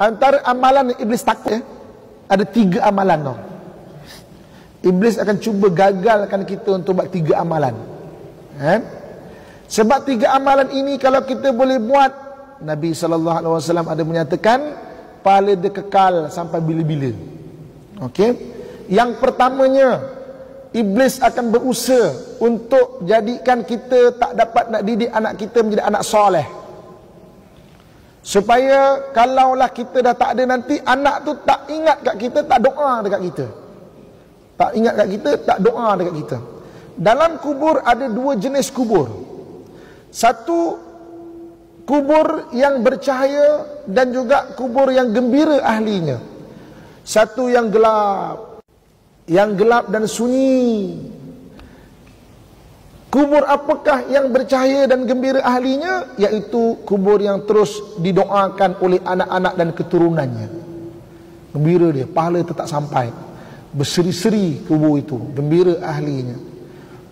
antara amalan yang iblis takut ada 3 amalan tau. Iblis akan cuba gagalkan kita untuk buat 3 amalan. Sebab 3 amalan ini kalau kita boleh buat, Nabi SAW ada menyatakan pahala dia kekal sampai bila-bila. Okey. Yang pertamanya, iblis akan berusaha untuk jadikan kita tak dapat nak didik anak kita menjadi anak soleh. Supaya kalaulah kita dah tak ada nanti, anak tu tak ingat kat kita, tak doa dekat kita. Tak ingat kat kita, tak doa dekat kita. Dalam kubur ada 2 jenis kubur. Satu, kubur yang bercahaya dan juga kubur yang gembira ahlinya. Satu yang gelap dan sunyi. Kubur apakah yang bercahaya dan gembira ahlinya? Iaitu kubur yang terus didoakan oleh anak-anak dan keturunannya. Gembira dia, pahala tetap sampai. Berseri-seri kubur itu, gembira ahlinya.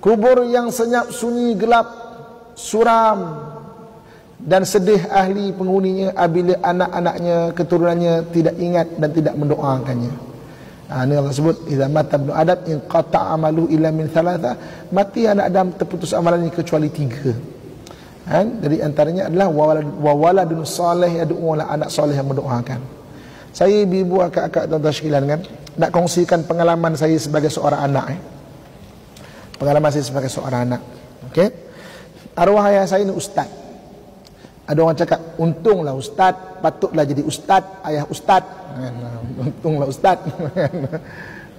Kubur yang senyap, sunyi, gelap, suram dan sedih ahli penghuninya apabila anak-anaknya, keturunannya tidak ingat dan tidak mendoakannya. Ini Allah sebut, idza mata ibnu adam in qata amalu illa min thalatha, mati anak Adam terputus amalannya kecuali 3. Jadi antaranya adalah wa waladun salih yad'u, anak soleh yang mendoakan. Saya ibu akak-akak tuan-tuan sekalian kan, nak kongsikan pengalaman saya sebagai seorang anak. Pengalaman saya sebagai seorang anak. Okey. Arwah ayah saya ni ustaz. Ada orang cakap, untunglah ustaz, patutlah jadi ustaz, ayah ustaz. Untunglah ustaz.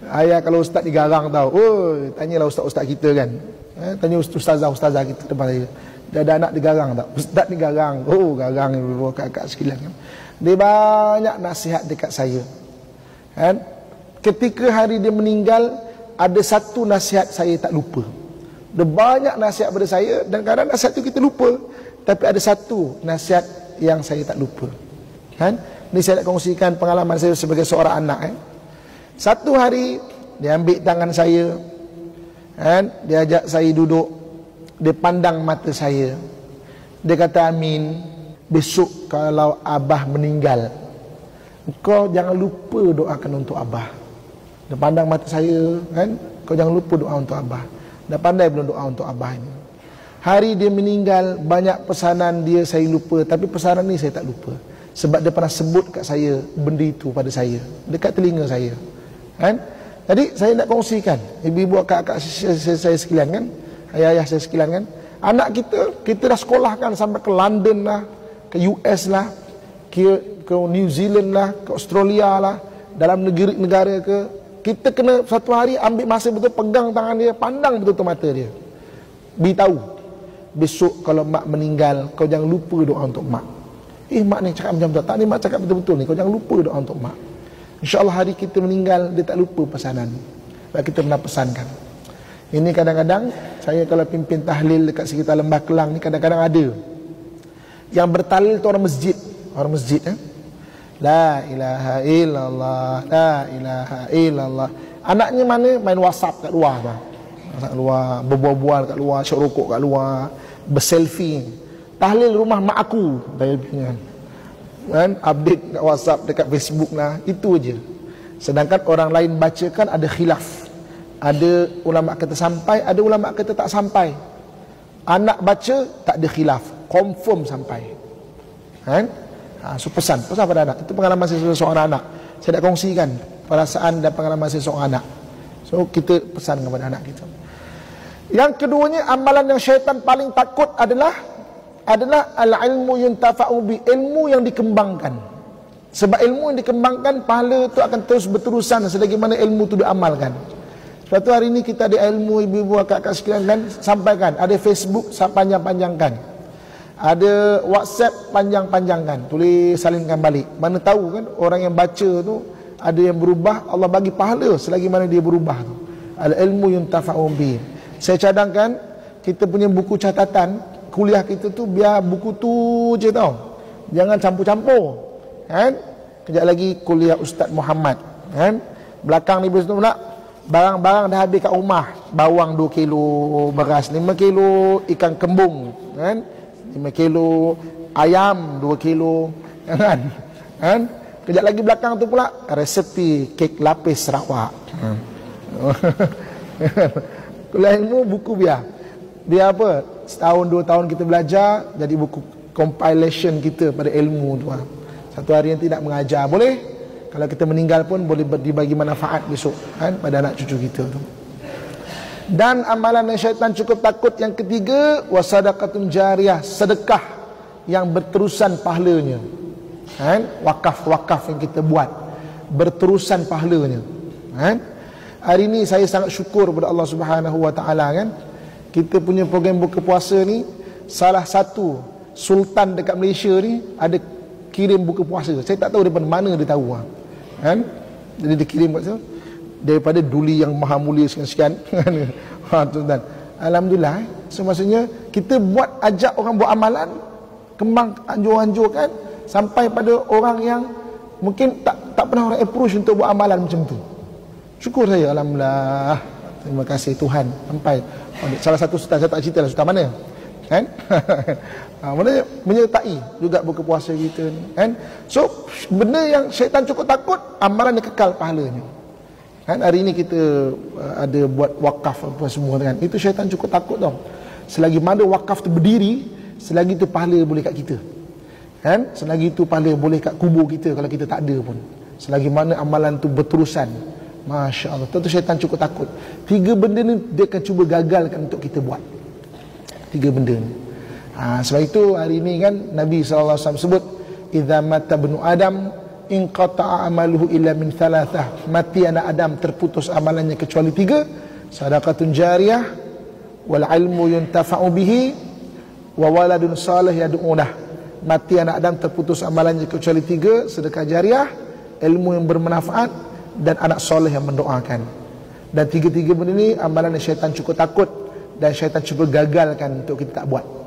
Ayah kalau ustaz digarang tau. Oh, tanyalah ustaz-ustaz kita kan. Tanya ustazah-ustazah kita depan saya. Dia ada anak digarang tak? Ustaz ni garang. Oh, garang kakak sekalian kan. Dia banyak nasihat dekat saya. Kan? Ketika hari dia meninggal, ada satu nasihat saya tak lupa. Dia banyak nasihat pada saya dan kadang nasihat tu kita lupa. Tapi ada satu nasihat yang saya tak lupa. Kan? Ini saya nak kongsikan pengalaman saya sebagai seorang anak. Satu hari dia ambil tangan saya, kan? Dia ajak saya duduk, dia pandang mata saya. Dia kata, Amin, besok kalau abah meninggal, kau jangan lupa doakan untuk abah. Dia pandang mata saya, kan? Kau jangan lupa doa untuk abah. Dia pandai belum doa untuk abah ini. Hari dia meninggal, banyak pesanan dia saya lupa, tapi pesanan ni saya tak lupa. Sebab dia pernah sebut kat saya benda itu pada saya, dekat telinga saya. Kan? Jadi saya nak kongsikan, ibu-ibu, kakak saya sekalian kan, ayah-ayah saya sekalian kan, anak kita dah sekolahkan sampai ke London lah, ke US lah, ke New Zealand lah, ke Australia lah, dalam negara ke, kita kena satu hari ambil masa betul, pegang tangan dia, pandang betul-betul mata dia, beritahu, besok kalau mak meninggal, kau jangan lupa doa untuk mak. Mak ni cakap macam tu, tak ni mak cakap betul-betul ni, kau jangan lupa doa untuk mak. InsyaAllah hari kita meninggal, dia tak lupa pesanan. Sebab kita pernah pesankan. Ini kadang-kadang, saya kalau pimpin tahlil dekat sekitar Lembah Kelang ni, kadang-kadang ada yang bertahlil tu orang masjid. Orang masjid La ilaha illallah, la ilaha illallah. Anaknya mana? Main WhatsApp kat luar bang. Kat luar, berbual-bual kat luar, syok rokok kat luar, berselfie. Tahlil rumah mak aku, kan? Update kat WhatsApp, dekat Facebook lah, itu aja. Sedangkan orang lain bacakan ada khilaf. Ada ulama kata sampai, ada ulama kata tak sampai. Anak baca tak ada khilaf, confirm sampai. Kan? So pesan pada anak. Itu pengalaman saya sebagai seorang anak. Saya nak kongsikan perasaan dan pengalaman saya seorang anak. So kita pesan kepada anak kita. Yang keduanya, amalan yang syaitan paling takut adalah al-ilmu yuntafa'u bi, ilmu yang dikembangkan. Sebab ilmu yang dikembangkan, pahala itu akan terus berterusan selagi mana ilmu itu diamalkan. Sebab tu hari ini kita ada ilmu, ibu-ibu, kakak sekalian kan, sampaikan. Ada Facebook, panjang-panjangkan. Ada WhatsApp, panjang-panjangkan. Tulis, salinkan balik. Mana tahu kan, orang yang baca tu ada yang berubah, Allah bagi pahala selagi mana dia berubah tu. Al-ilmu yuntafa'u bi. Saya cadangkan kita punya buku catatan kuliah kita tu, biar buku tu je tau, jangan campur-campur, kan? Kejap lagi kuliah Ustaz Muhammad, kan? Belakang ni betul nak barang-barang dah habis kat rumah, bawang 2 kilo, beras 5 kilo, ikan kembung, kan? 5 kilo, ayam 2 kilo, kan? Kejap lagi belakang tu pula resepi kek lapis Sarawak. Kuliah ilmu buku biar. Dia apa? Setahun 2 tahun kita belajar, jadi buku compilation kita pada ilmu tu. Satu hari yang tidak mengajar boleh. Kalau kita meninggal pun boleh dibagi manfaat besok kan pada anak cucu kita tu. Dan amalan yang syaitan cukup takut yang ketiga, wasadaqatun jariyah, sedekah yang berterusan pahalanya. Kan? Wakaf-wakaf yang kita buat berterusan pahalanya. Kan? Hari ini saya sangat syukur kepada Allah Subhanahu wa taala kan. Kita punya program buka puasa ni, salah satu sultan dekat Malaysia ni ada kirim buka puasa. Saya tak tahu daripada mana dia tahu kan. Jadi dia kirim kat saya daripada Duli yang maha mulia sekian-sekian. Tuan-tuan, alhamdulillah. So maksudnya kita buat, ajak orang buat amalan, kembang anjur-anjurkan sampai pada orang yang mungkin tak pernah orang approach untuk buat amalan macam tu. Syukur saya, alhamdulillah. Terima kasih Tuhan. Sampai salah satu sultan, saya tak cerita lah sultan mana kan. Mana menyertai juga buka puasa kita ni kan. So benda yang syaitan cukup takut, amalan dia kekal pahalanya kan. Hari ini kita ada buat wakaf apa semua kan, itu syaitan cukup takut tau. Selagi mana wakaf tu berdiri, selagi tu pahala boleh kat kita kan. Selagi tu pahala boleh kat kubur kita kalau kita tak ada pun. Selagi mana amalan tu berterusan, Masya Allah, tentu syaitan cukup takut. 3 benda ni dia akan cuba gagalkan untuk kita buat. 3 benda ni. Sebab itu hari ini kan Nabi SAW sebut, idza mata ibnu Adam inqata'a amaluhu illa min thalathah. Mati anak Adam terputus amalannya kecuali 3. Sadaqatun jariyah, wal ilmu yuntafa'u bihi, wa waladun salih yad'unah. Mati anak Adam terputus amalannya kecuali 3, sedekah jariah, ilmu yang bermanfaat, dan anak soleh yang mendoakan. Dan 3 benda ni amalan yang syaitan cukup takut dan syaitan cuba gagalkan untuk kita tak buat.